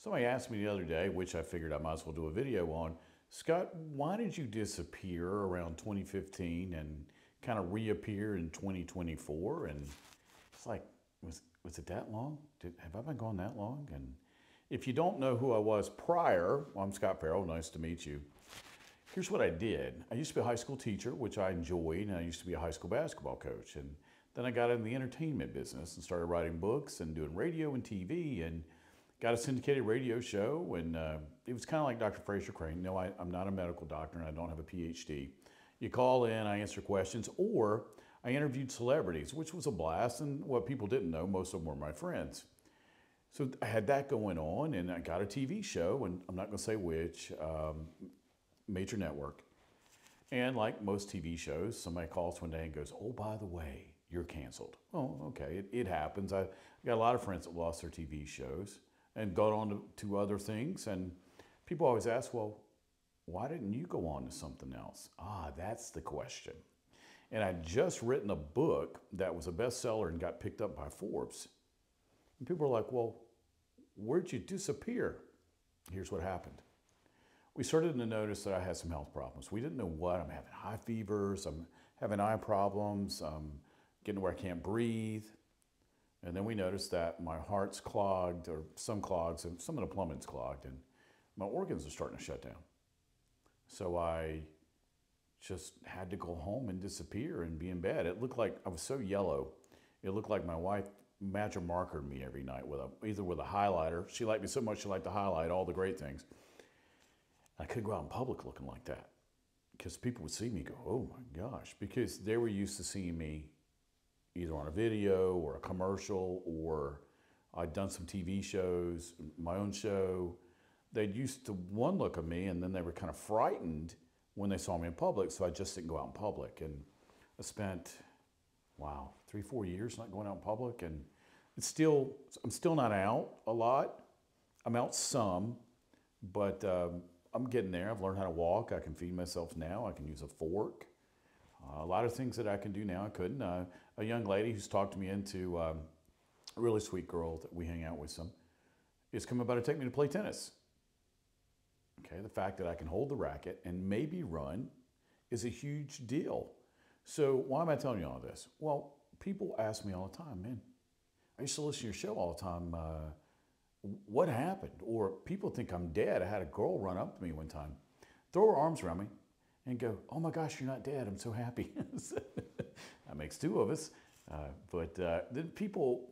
Somebody asked me the other day, which I figured I might as well do a video on, Scott, why did you disappear around 2015 and kind of reappear in 2024? And it's like, was it that long? Have I been gone that long? And if you don't know who I was prior, well, I'm Scott Ferrell, nice to meet you. Here's what I did. I used to be a high school teacher, which I enjoyed, and I used to be a high school basketball coach. And then I got in the entertainment business and started writing books and doing radio and TV and got a syndicated radio show. And it was kind of like Dr. Fraser Crane. No, I'm not a medical doctor and I don't have a PhD. You call in, I answer questions, or I interviewed celebrities, which was a blast. And what people didn't know, most of them were my friends. So I had that going on, and I got a TV show, and I'm not going to say which, major network. And like most TV shows, somebody calls one day and goes, oh, by the way, you're canceled. Oh, okay, it happens. I got a lot of friends that lost their TV shows and got on to other things. And people always ask, well, why didn't you go on to something else? Ah, that's the question. And I'd just written a book that was a bestseller and got picked up by Forbes. And people were like, well, where'd you disappear? Here's what happened. We started to notice that I had some health problems. We didn't know what. I'm having high fevers, I'm having eye problems, I'm getting where I can't breathe. And then we noticed that my heart's clogged, or some clogs, and some of the plumbing's clogged, and my organs are starting to shut down. So I just had to go home and disappear and be in bed. It looked like I was so yellow. It looked like my wife magic markered me every night with either with a highlighter. She liked me so much she liked to highlight all the great things. I couldn't go out in public looking like that because people would see me go, oh my gosh, because they were used to seeing me either on a video or a commercial, or I'd done some TV shows, my own show. They'd used to one look at me and then they were kind of frightened when they saw me in public, so I just didn't go out in public. And I spent, wow, 3-4 years not going out in public, and I'm still not out a lot. I'm out some, but I'm getting there. I've learned how to walk. I can feed myself now. I can use a fork. A lot of things that I can do now I couldn't. A young lady who's talked me into, a really sweet girl that we hang out with some, is coming about to take me to play tennis. Okay, the fact that I can hold the racket and maybe run is a huge deal. So why am I telling you all this? Well, people ask me all the time, man, I used to listen to your show all the time. What happened? Or people think I'm dead. I had a girl run up to me one time, throw her arms around me and go, oh my gosh, you're not dead. I'm so happy. That makes two of us. But then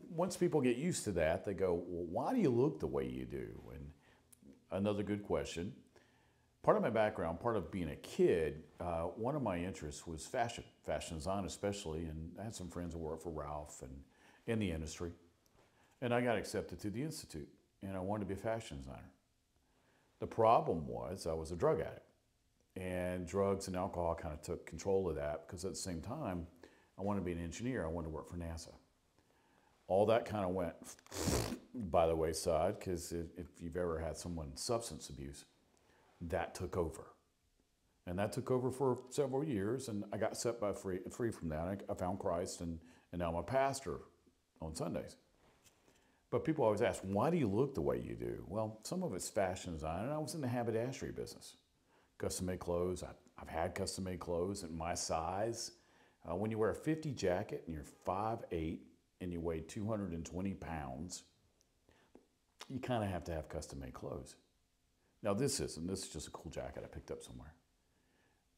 once people get used to that, they go, well, why do you look the way you do? And another good question. Part of my background, part of being a kid, one of my interests was fashion design especially, and I had some friends who worked for Ralph and in the industry. And I got accepted to the Institute, and I wanted to be a fashion designer. The problem was I was a drug addict, and drugs and alcohol kind of took control of that, because at the same time, I wanted to be an engineer. I wanted to work for NASA. All that kind of went by the wayside, because if you've ever had someone substance abuse, that took over. And that took over for several years, and I got set free from that. I found Christ, and now I'm a pastor on Sundays. But people always ask, why do you look the way you do? Well, some of it's fashion design, and I was in the haberdashery business. Custom-made clothes. I've had custom-made clothes in my size. When you wear a 50 jacket and you're 5'8", and you weigh 220 pounds, you kind of have to have custom-made clothes. Now this is just a cool jacket I picked up somewhere.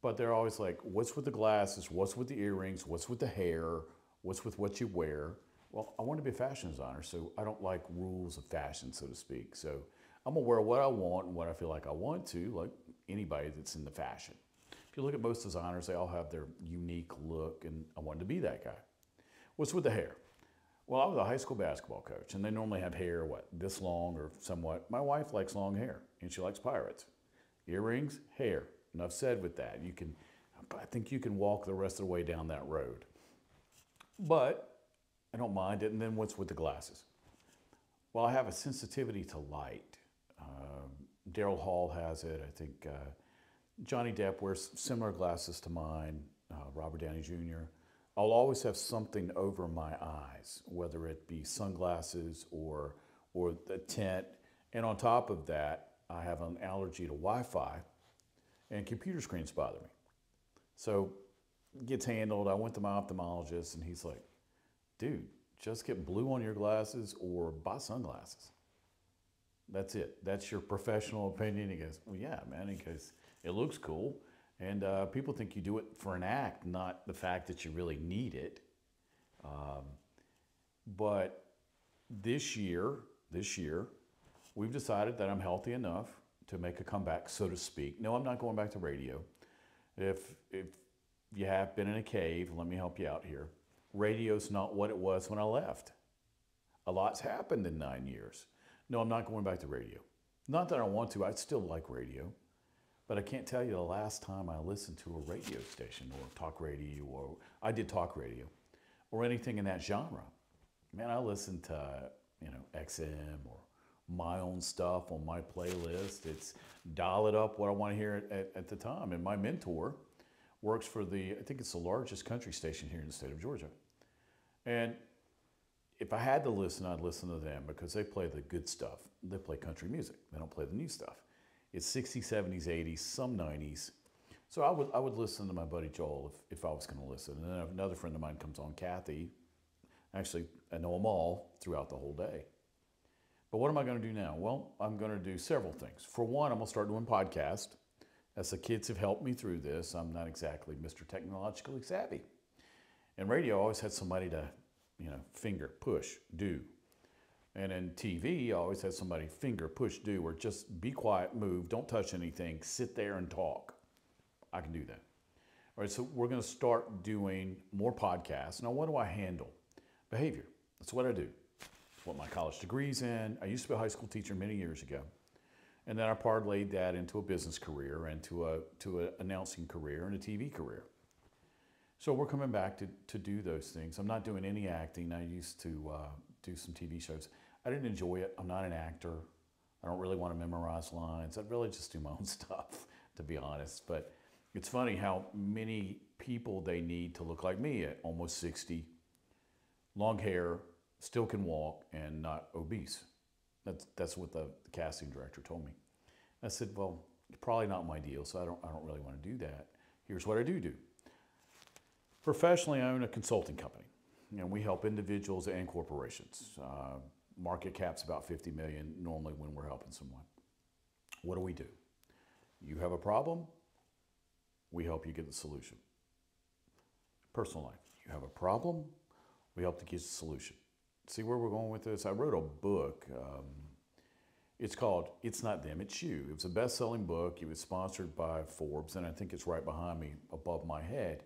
But they're always like, what's with the glasses? What's with the earrings? What's with the hair? What's with what you wear? Well, I want to be a fashion designer, so I don't like rules of fashion, so to speak. So I'm going to wear what I want and what I feel like I want to, like anybody that's in the fashion. If you look at most designers, they all have their unique look, and I wanted to be that guy. What's with the hair? Well, I was a high school basketball coach, and they normally have hair, this long or somewhat. My wife likes long hair, and she likes pirates. Earrings, hair. Enough said with that. I think you can walk the rest of the way down that road. But I don't mind it. And then what's with the glasses? Well, I have a sensitivity to light. Daryl Hall has it. I think Johnny Depp wears similar glasses to mine, Robert Downey Jr. I'll always have something over my eyes, whether it be sunglasses or the tint. And on top of that, I have an allergy to Wi-Fi, and computer screens bother me. So it gets handled. I went to my ophthalmologist, and he's like, dude, just get blue on your glasses or buy sunglasses. That's it. That's your professional opinion. He goes, well, yeah, man. He goes, it looks cool. And people think you do it for an act, not the fact that you really need it. But this year, we've decided that I'm healthy enough to make a comeback, so to speak. No, I'm not going back to radio. If you have been in a cave, let me help you out here. Radio's not what it was when I left. A lot's happened in 9 years. No, I'm not going back to radio. Not that I want to. I still like radio. But I can't tell you the last time I listened to a radio station or talk radio, or I did talk radio, or anything in that genre. Man, I listened to, XM or my own stuff on my playlist. It's dial it up what I want to hear at the time. And my mentor works for I think it's the largest country station here in the state of Georgia. And if I had to listen, I'd listen to them because they play the good stuff. They play country music. They don't play the new stuff. It's 60s, 70s, 80s, some 90s. So I would listen to my buddy Joel if I was going to listen. And then another friend of mine comes on, Kathy. Actually, I know them all throughout the whole day. But what am I going to do now? Well, I'm going to do several things. For one, I'm going to start doing podcasts. As the kids have helped me through this, I'm not exactly Mr. Technologically savvy. And radio, I always had somebody to, finger, push, do. And in TV, I always had somebody finger, push, do, or just be quiet, move, don't touch anything, sit there and talk. I can do that. All right, so we're going to start doing more podcasts. Now, what do I handle? Behavior. That's what I do. It's what my college degree's in. I used to be a high school teacher many years ago. And then I parlayed that into a business career and to an announcing career and a TV career. So we're coming back to do those things. I'm not doing any acting. I used to do some TV shows. I didn't enjoy it. I'm not an actor. I don't really want to memorize lines. I'd really just do my own stuff, to be honest. But it's funny how many people they need to look like me at almost 60, long hair, still can walk, and not obese. That's what the casting director told me. I said, well, probably not my deal, so I don't really want to do that. Here's what I do. Professionally, I own a consulting company. We help individuals and corporations. Market cap's about 50 million normally when we're helping someone. What do? You have a problem, we help you get the solution. Personal life, you have a problem, we help to get the solution. See where we're going with this? I wrote a book. It's called It's Not Them, It's You. It was a best-selling book. It was sponsored by Forbes, and I think it's right behind me above my head.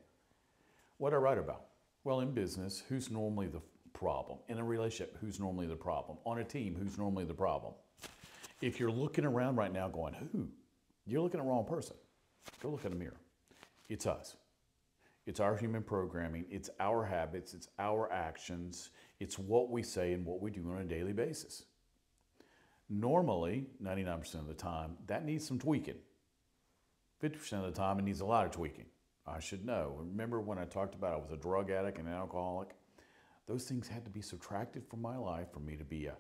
What I write about? Well, in business, who's normally the problem? In a relationship, who's normally the problem? On a team, who's normally the problem? If you're looking around right now going, who? You're looking at the wrong person. Go look in the mirror. It's us. It's our human programming. It's our habits. It's our actions. It's what we say and what we do on a daily basis. Normally, 99% of the time, that needs some tweaking. 50% of the time, it needs a lot of tweaking. I should know. Remember when I talked about I was a drug addict and an alcoholic? Those things had to be subtracted from my life for me to be a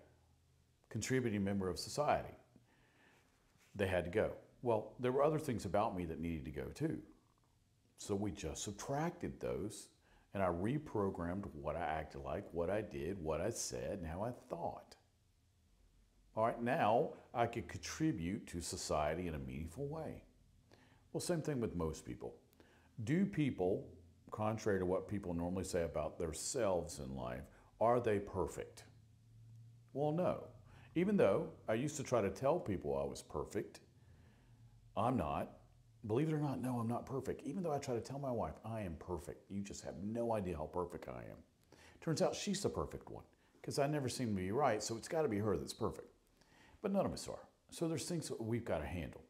contributing member of society. They had to go. Well, there were other things about me that needed to go too. So we just subtracted those, and I reprogrammed what I acted like, what I did, what I said, and how I thought. All right, now I can contribute to society in a meaningful way. Well, same thing with most people. Do people, contrary to what people normally say about themselves in life, are they perfect? Well, no. Even though I used to try to tell people I was perfect, I'm not. Believe it or not, no, I'm not perfect. Even though I try to tell my wife, I am perfect. You just have no idea how perfect I am. Turns out she's the perfect one because I never seem to be right, so it's got to be her that's perfect. But none of us are. So there's things that we've got to handle.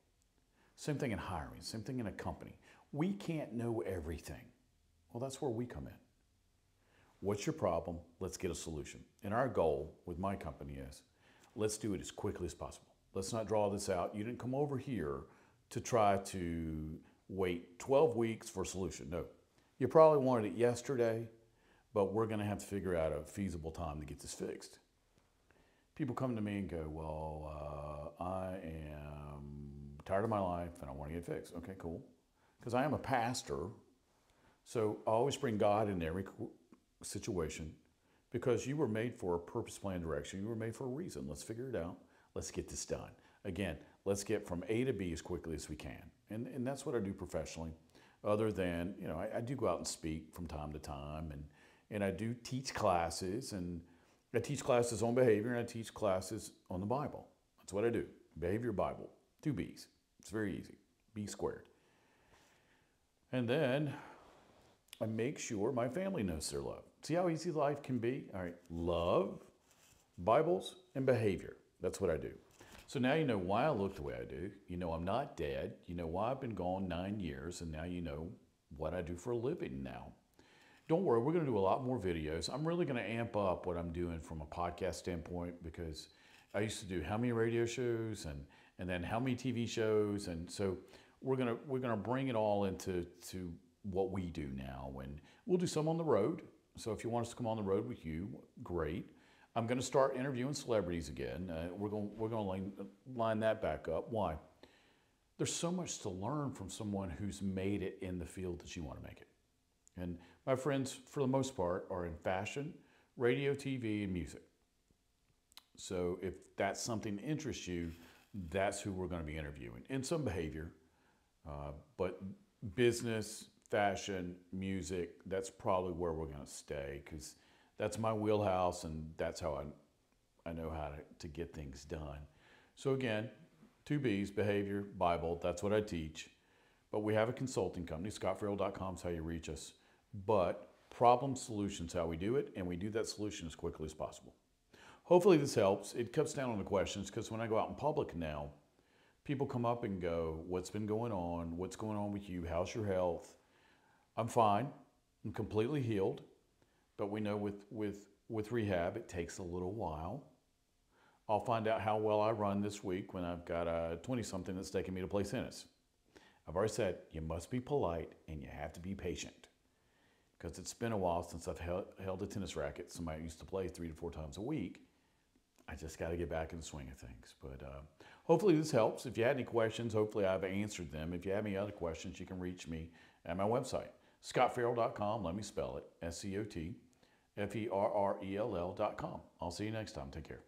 Same thing in hiring, same thing in a company. We can't know everything. Well, that's where we come in. What's your problem? Let's get a solution. And our goal with my company is, let's do it as quickly as possible. Let's not draw this out. You didn't come over here to try to wait 12 weeks for a solution. No, you probably wanted it yesterday, but we're going to have to figure out a feasible time to get this fixed. People come to me and go, well, I am tired of my life and I want to get fixed. Okay, cool. Because I am a pastor, so I always bring God in every situation because you were made for a purpose, plan, direction. You were made for a reason. Let's figure it out. Let's get this done. Again, let's get from A to B as quickly as we can. And that's what I do professionally. Other than, I do go out and speak from time to time, and I do teach classes, and I teach classes on behavior, and I teach classes on the Bible. That's what I do. Behavior, Bible. 2 B's. It's very easy. B squared. And then I make sure my family knows their love. See how easy life can be? All right, love, Bibles, and behavior. That's what I do. So now you know why I look the way I do. You know I'm not dead. You know why I've been gone 9 years, and now you know what I do for a living now. Don't worry, we're going to do a lot more videos. I'm really going to amp up what I'm doing from a podcast standpoint because I used to do how many radio shows and then how many TV shows, and so we're gonna bring it all into what we do now, and we'll do some on the road. So if you want us to come on the road with you, great. I'm going to start interviewing celebrities again. We're going to line that back up. Why? There's so much to learn from someone who's made it in the field that you want to make it. And my friends, for the most part, are in fashion, radio, TV, and music. So if that's something that interests you, that's who we're going to be interviewing. And some behavior, but business, fashion, music, that's probably where we're going to stay because that's my wheelhouse and that's how I know how to get things done. So again, 2 B's, behavior, Bible, that's what I teach. But we have a consulting company, ScotFerrell.com is how you reach us. But problem solutions, how we do it, and we do that solution as quickly as possible. Hopefully this helps. It cuts down on the questions because when I go out in public now, people come up and go, what's been going on? What's going on with you? How's your health? I'm fine. I'm completely healed. But we know with rehab, it takes a little while. I'll find out how well I run this week when I've got a 20-something that's taking me to play tennis. I've already said you must be polite and you have to be patient because it's been a while since I've held a tennis racket. Somebody used to play 3 to 4 times a week. I just got to get back in the swing of things. But hopefully this helps. If you had any questions, hopefully I've answered them. If you have any other questions, you can reach me at my website, ScotFerrell.com. Let me spell it, ScotFerrell.com. I'll see you next time. Take care.